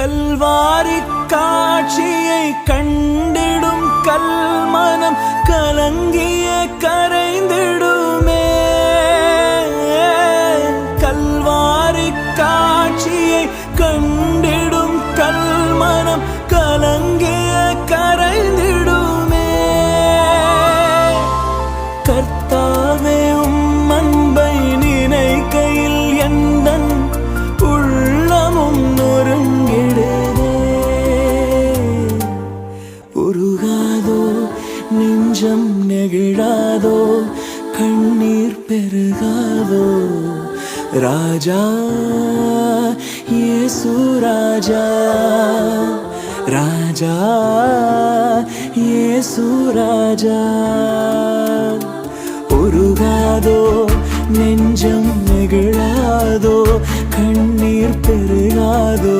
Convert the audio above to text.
கல்வாரி காட்சியை கண்டிடும் கல்மனம் கலங்கிய கரைந்திடுமே. கல்வாரி காட்சியை கண்டிடும் கல்மனம் கலங்கிய கரைந்திடுமே. கர்த்தாவே உம் அன்பை நினைக்கையில் எந்தன் உள்ளமும் நொறுங்கிடுதே. உருகாதோ நெஞ்சம் நெகிழாதோ கண்ணீர் பெருகாதோ. ராஜா இயேசு ராஜா, ராஜா இயேசு ராஜா. உருகாதோ நெஞ்சம் நெகிழாதோ கண்ணீர் பெருகாதோ.